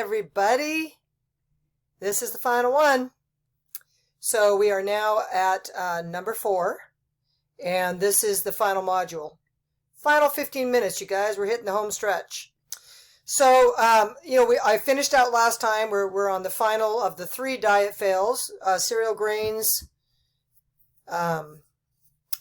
everybody. This is the final one. So we are now at number 4, and this is the final module. Final 15 minutes, you guys. We're hitting the home stretch. So, I finished out last time. We're on the final of the 3 diet fails. Cereal grains.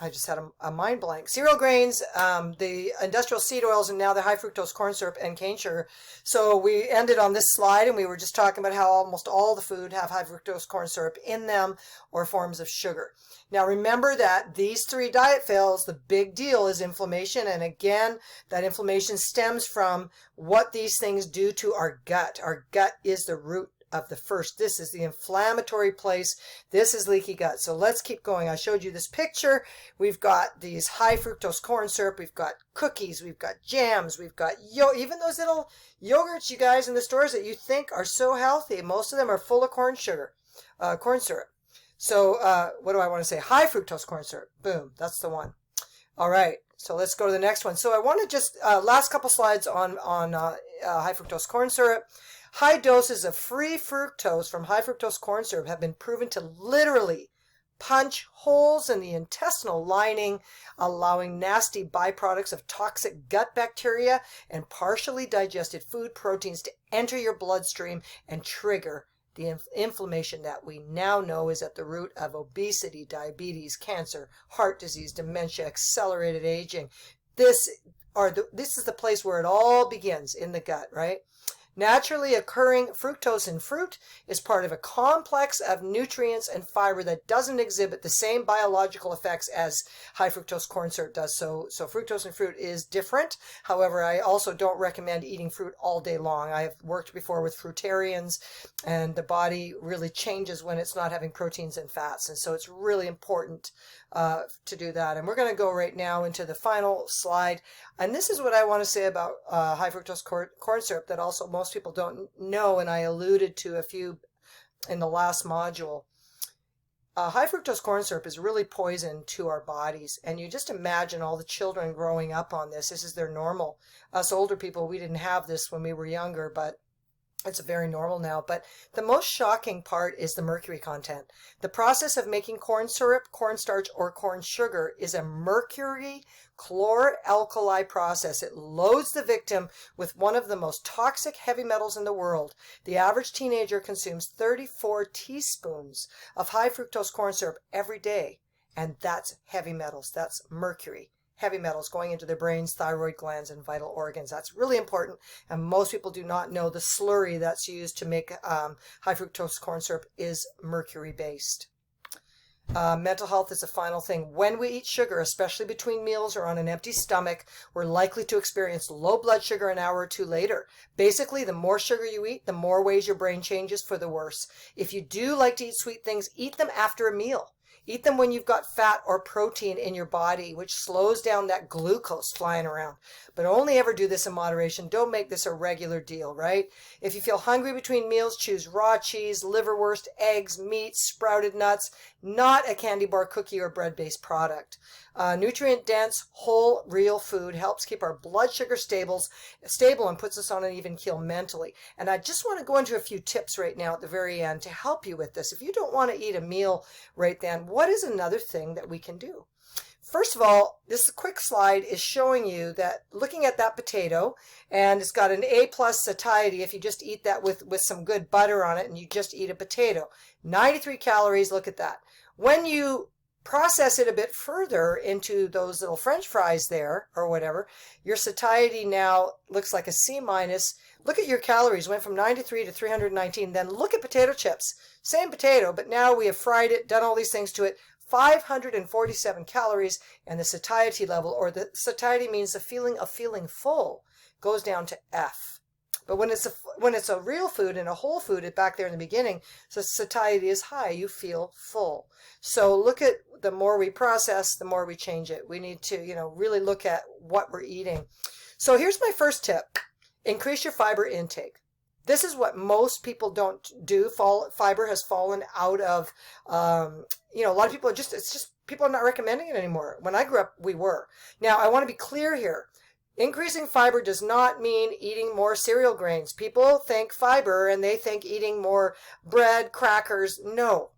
I just had a mind blank. Cereal grains, the industrial seed oils, and now the high fructose corn syrup and cane sugar. So we ended on this slide, and we were just talking about how almost all the food have high fructose corn syrup in them or forms of sugar. Now remember that these 3 diet fails, the big deal is inflammation. And again, that inflammation stems from what these things do to our gut. Our gut is the root of the first. This is the inflammatory place. This is leaky gut. So let's keep going. I showed you this picture. We've got these high fructose corn syrup. We've got cookies. We've got jams. We've got even those little yogurts, you guys, in the stores that you think are so healthy. Most of them are full of corn syrup. So what do I want to say? High fructose corn syrup. Boom. That's the one. All right. So let's go to the next one. So I want to just last couple slides on high fructose corn syrup. High doses of free fructose from high fructose corn syrup have been proven to literally punch holes in the intestinal lining, allowing nasty byproducts of toxic gut bacteria and partially digested food proteins to enter your bloodstream and trigger the inflammation that we now know is at the root of obesity, diabetes, cancer, heart disease, dementia, accelerated aging. This is the place where it all begins, in the gut, right? Naturally occurring fructose in fruit is part of a complex of nutrients and fiber that doesn't exhibit the same biological effects as high fructose corn syrup does. So fructose in fruit is different. However, I also don't recommend eating fruit all day long. I've worked before with fruitarians, and the body really changes when it's not having proteins and fats. And so it's really important to do that. And we're going to go right now into the final slide. And this is what I want to say about high fructose corn syrup that also most people don't know, and I alluded to a few in the last module. High fructose corn syrup is really poison to our bodies, and you just imagine all the children growing up on this. This is their normal. Us older people, we didn't have this when we were younger, but it's very normal now. But the most shocking part is the mercury content. The process of making corn syrup, cornstarch, or corn sugar is a mercury chloralkali process. It loads the victim with one of the most toxic heavy metals in the world. The average teenager consumes 34 teaspoons of high fructose corn syrup every day, and that's heavy metals. That's mercury. Heavy metals going into their brains, thyroid glands, and vital organs. That's really important, and most people do not know the slurry that's used to make high fructose corn syrup is mercury-based. Mental health is the final thing. When we eat sugar, especially between meals or on an empty stomach, we're likely to experience low blood sugar an hour or 2 later. Basically, the more sugar you eat, the more ways your brain changes for the worse. If you do like to eat sweet things, eat them after a meal. Eat them when you've got fat or protein in your body, which slows down that glucose flying around. But only ever do this in moderation. Don't make this a regular deal, right? If you feel hungry between meals, choose raw cheese, liverwurst, eggs, meat, sprouted nuts, not a candy bar, cookie, or bread-based product. Nutrient-dense, whole, real food helps keep our blood sugar stable and puts us on an even keel mentally. And I just want to go into a few tips right now at the very end to help you with this. If you don't want to eat a meal right then, what is another thing that we can do? First of all, this quick slide is showing you that looking at that potato, and it's got an A+ satiety if you just eat that with some good butter on it and you just eat a potato. 93 calories, look at that. When you process it a bit further into those little French fries there or whatever, your satiety now looks like a C-. Look at your calories, went from 93 to 319. Then look at potato chips. Same potato, but now we have fried it, done all these things to it. 547 calories, and the satiety level, or the satiety means the feeling of feeling full, goes down to F. But when it's a real food and a whole food, back there in the beginning, so satiety is high. You feel full. So look at, the more we process, the more we change it. We need to, really look at what we're eating. So here's my first tip. Increase your fiber intake. This is what most people don't do. Fiber has fallen out of, a lot of people people are not recommending it anymore. When I grew up, we were. Now, I want to be clear here. Increasing fiber does not mean eating more cereal grains. People think fiber and they think eating more bread, crackers. No.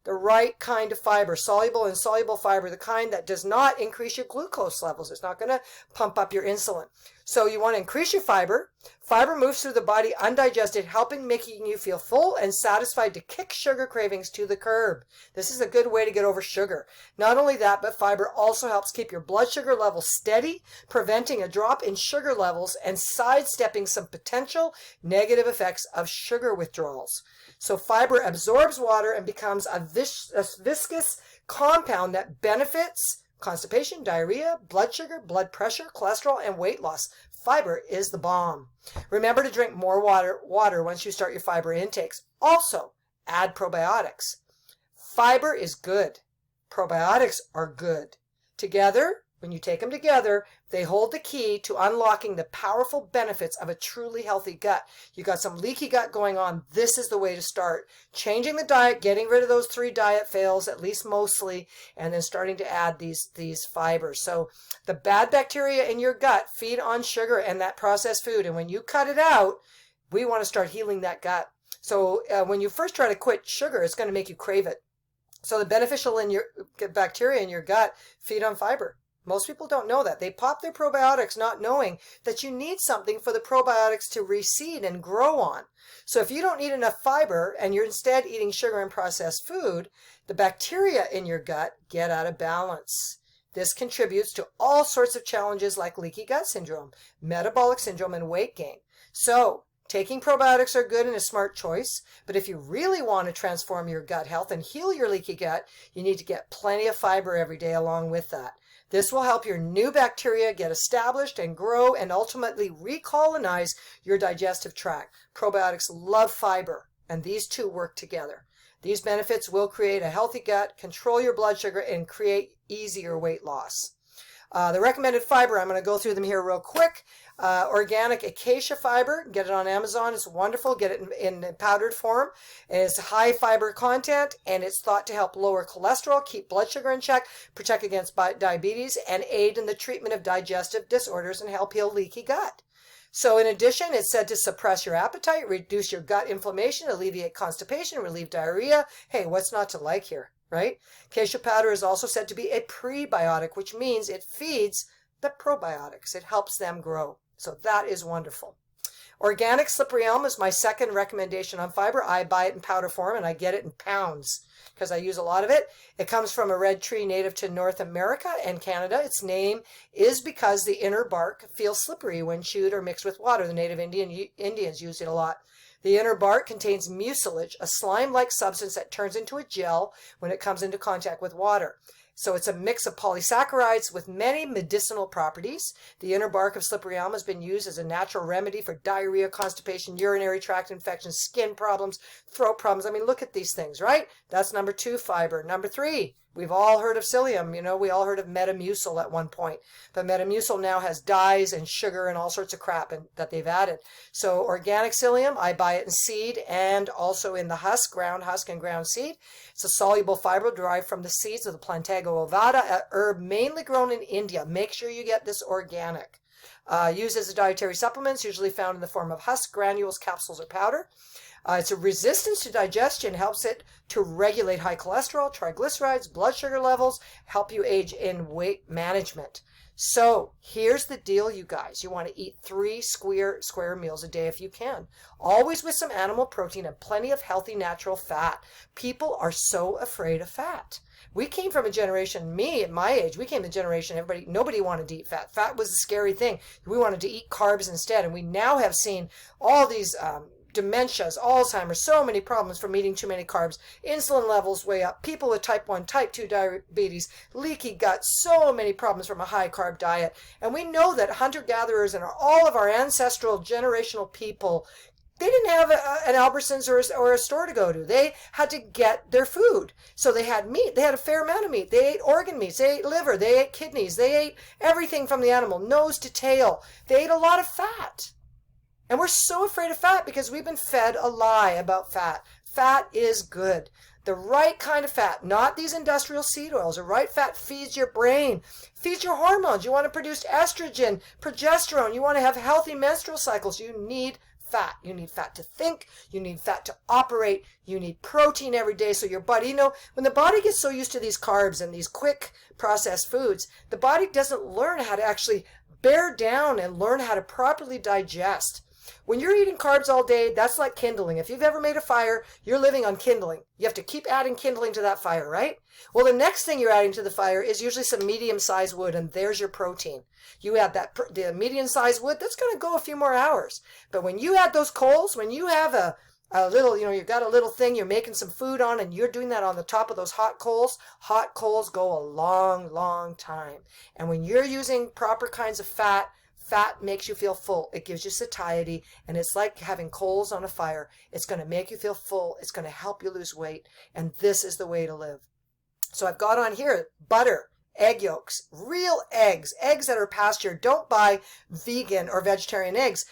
The right kind of fiber, soluble and insoluble fiber, the kind that does not increase your glucose levels. It's not going to pump up your insulin. So you want to increase your fiber. Fiber moves through the body undigested, helping making you feel full and satisfied to kick sugar cravings to the curb. This is a good way to get over sugar. Not only that, but fiber also helps keep your blood sugar levels steady, preventing a drop in sugar levels and sidestepping some potential negative effects of sugar withdrawals. So fiber absorbs water and becomes a viscous compound that benefits constipation, diarrhea, blood sugar, blood pressure, cholesterol, and weight loss. Fiber is the bomb. Remember to drink more water once you start your fiber intakes. Also, add probiotics. Fiber is good. Probiotics are good. Together, when you take them together, they hold the key to unlocking the powerful benefits of a truly healthy gut. You got some leaky gut going on. This is the way to start. Changing the diet, getting rid of those 3 diet fails, at least mostly, and then starting to add these fibers. So the bad bacteria in your gut feed on sugar and that processed food. And when you cut it out, we want to start healing that gut. So when you first try to quit sugar, it's going to make you crave it. So the beneficial bacteria in your gut feed on fiber. Most people don't know that. They pop their probiotics not knowing that you need something for the probiotics to reseed and grow on. So if you don't eat enough fiber and you're instead eating sugar and processed food, the bacteria in your gut get out of balance. This contributes to all sorts of challenges like leaky gut syndrome, metabolic syndrome, and weight gain. So taking probiotics are good and a smart choice, but if you really want to transform your gut health and heal your leaky gut, you need to get plenty of fiber every day along with that. This will help your new bacteria get established and grow and ultimately recolonize your digestive tract. Probiotics love fiber, and these two work together. These benefits will create a healthy gut, control your blood sugar, and create easier weight loss. The recommended fiber, I'm going to go through them here real quick. Organic acacia fiber, get it on Amazon. It's wonderful. Get it in powdered form. It's high fiber content, and it's thought to help lower cholesterol, keep blood sugar in check, protect against diabetes, and aid in the treatment of digestive disorders and help heal leaky gut. So in addition, it's said to suppress your appetite, reduce your gut inflammation, alleviate constipation, relieve diarrhea. Hey, what's not to like here, right? Acacia powder is also said to be a prebiotic, which means it feeds the probiotics. It helps them grow. So that is wonderful. Organic slippery elm is my second recommendation on fiber. I buy it in powder form and I get it in pounds because I use a lot of it. It comes from a red tree native to North America and Canada. Its name is because the inner bark feels slippery when chewed or mixed with water. The native Indians use it a lot. The inner bark contains mucilage, a slime-like substance that turns into a gel when it comes into contact with water. So it's a mix of polysaccharides with many medicinal properties. The inner bark of slippery elm has been used as a natural remedy for diarrhea, constipation, urinary tract infections, skin problems, throat problems. I mean, look at these things, right? That's number 2, fiber. Number 3, we've all heard of psyllium. You know, we all heard of Metamucil at one point. But Metamucil now has dyes and sugar and all sorts of crap that they've added. So organic psyllium, I buy it in seed and also in the husk, ground husk and ground seed. It's a soluble fiber derived from the seeds of the Plantago ovata, a herb mainly grown in India. Make sure you get this organic. Used as a dietary supplement, usually found in the form of husk, granules, capsules, or powder. It's a resistance to digestion, helps it to regulate high cholesterol, triglycerides, blood sugar levels, help you age in weight management. So here's the deal, you guys. You want to eat 3 square meals a day if you can. Always with some animal protein and plenty of healthy natural fat. People are so afraid of fat. We came from a generation, me at my age, we came from a generation, nobody wanted to eat fat. Fat was a scary thing. We wanted to eat carbs instead. And we now have seen all these dementias, Alzheimer's, so many problems from eating too many carbs, insulin levels way up, people with type 1, type 2 diabetes, leaky gut, so many problems from a high carb diet. And we know that hunter-gatherers and all of our ancestral generational people, they didn't have an Albertsons or a store to go to. They had to get their food. So they had meat. They had a fair amount of meat. They ate organ meats. They ate liver. They ate kidneys. They ate everything from the animal, nose to tail. They ate a lot of fat. And we're so afraid of fat because we've been fed a lie about fat. Fat is good. The right kind of fat, not these industrial seed oils. The right fat feeds your brain, feeds your hormones. You want to produce estrogen, progesterone. You want to have healthy menstrual cycles. You need fat. You need fat to think. You need fat to operate. You need protein every day. So your body, when the body gets so used to these carbs and these quick processed foods, the body doesn't learn how to actually bear down and learn how to properly digest. When you're eating carbs all day, that's like kindling. If you've ever made a fire, you're living on kindling. You have to keep adding kindling to that fire, right? Well, the next thing you're adding to the fire is usually some medium-sized wood, and there's your protein. You add the medium-sized wood, that's going to go a few more hours. But when you add those coals, when you have a little, you've got a little thing you're making some food on, and you're doing that on the top of those hot coals go a long, long time. And when you're using proper kinds of fat makes you feel full. It gives you satiety, and it's like having coals on a fire. It's going to make you feel full. It's going to help you lose weight, and this is the way to live. So I've got on here butter, egg yolks, real eggs that are pastured. Don't buy vegan or vegetarian eggs.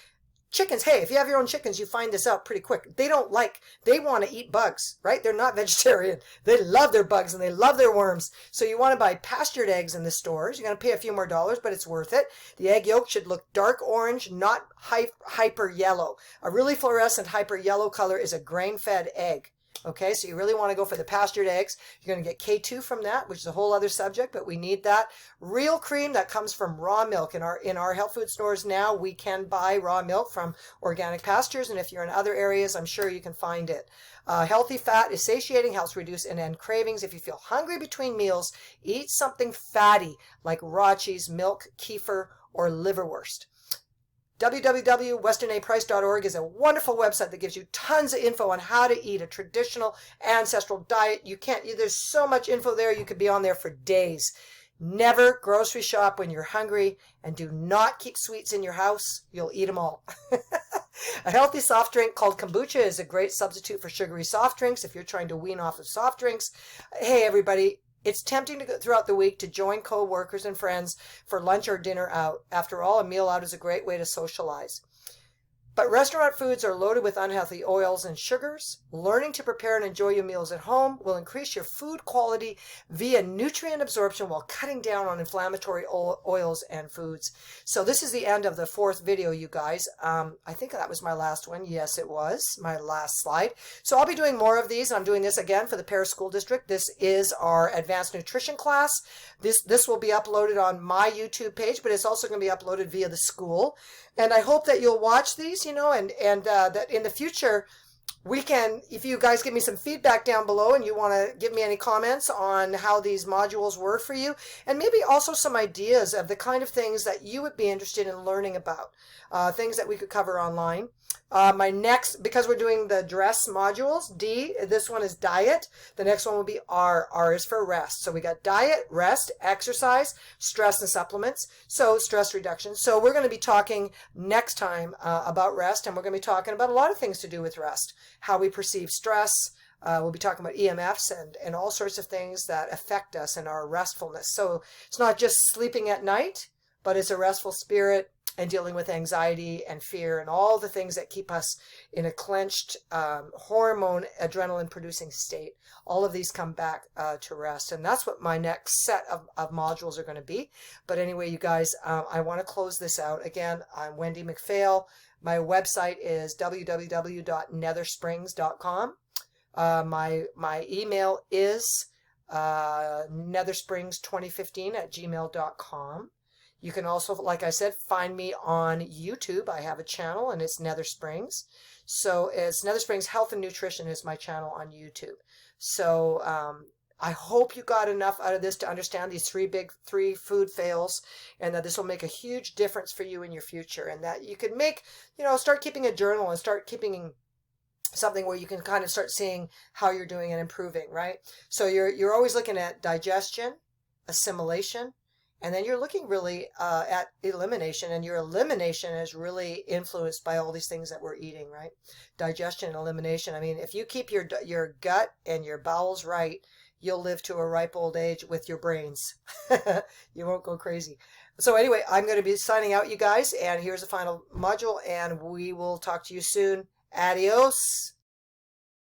Chickens, hey, if you have your own chickens, you find this out pretty quick. They want to eat bugs, right? They're not vegetarian. They love their bugs and they love their worms. So you want to buy pastured eggs in the stores. You're going to pay a few more dollars, but it's worth it. The egg yolk should look dark orange, not hyper yellow. A really fluorescent hyper yellow color is a grain-fed egg. Okay, so you really want to go for the pastured eggs. You're going to get K2 from that, which is a whole other subject, but we need that. Real cream that comes from raw milk. In our health food stores now, we can buy raw milk from organic pastures, and if you're in other areas, I'm sure you can find it. Healthy fat is satiating, helps reduce and end cravings. If you feel hungry between meals, eat something fatty like raw cheese, milk, kefir, or liverwurst. www.westernaprice.org is a wonderful website that gives you tons of info on how to eat a traditional ancestral diet. There's so much info there, you could be on there for days. Never grocery shop when you're hungry, and do not keep sweets in your house. You'll eat them all. A healthy soft drink called kombucha is a great substitute for sugary soft drinks if you're trying to wean off of soft drinks. Hey, everybody. It's tempting to go throughout the week to join co-workers and friends for lunch or dinner out. After all, a meal out is a great way to socialize. But restaurant foods are loaded with unhealthy oils and sugars. Learning to prepare and enjoy your meals at home will increase your food quality via nutrient absorption while cutting down on inflammatory oils and foods. So this is the end of the fourth video, you guys. I think that was my last one. Yes, it was my last slide. So I'll be doing more of these. I'm doing this again for the Paris School District. This is our advanced nutrition class. This will be uploaded on my YouTube page, but it's also going to be uploaded via the school. And I hope that you'll watch these, and that in the future we can, if you guys give me some feedback down below and you want to give me any comments on how these modules were for you, and maybe also some ideas of the kind of things that you would be interested in learning about, things that we could cover online. My next, because we're doing the D.R.E.S.S modules, D, this one is diet. The next one will be R. R is for rest. So we got diet, rest, exercise, stress and supplements. So stress reduction. So we're going to be talking next time about rest, and we're going to be talking about a lot of things to do with rest. How we perceive stress. We'll be talking about EMFs and all sorts of things that affect us in our restfulness. So it's not just sleeping at night, but it's a restful spirit and dealing with anxiety and fear and all the things that keep us in a clenched hormone adrenaline producing state. All of these come back to rest, and that's what my next set of modules are going to be. But anyway, you guys, I want to close this out. Again, I'm Wendy McPhail. My website is www.nethersprings.com. My email is nethersprings2015@gmail.com. You can also, like I said, find me on YouTube. I have a channel, and it's Nether Springs. So it's Nether Springs Health and Nutrition is my channel on YouTube. So I hope you got enough out of this to understand these three food fails, and that this will make a huge difference for you in your future, and that you can make, start keeping a journal and start keeping something where you can kind of start seeing how you're doing and improving, right? So you're always looking at digestion, assimilation, and then you're looking really at elimination, and your elimination is really influenced by all these things that we're eating, right? Digestion and elimination. I mean, if you keep your gut and your bowels right, you'll live to a ripe old age with your brains. You won't go crazy. So anyway, I'm going to be signing out, you guys, and here's the final module, and we will talk to you soon. Adios.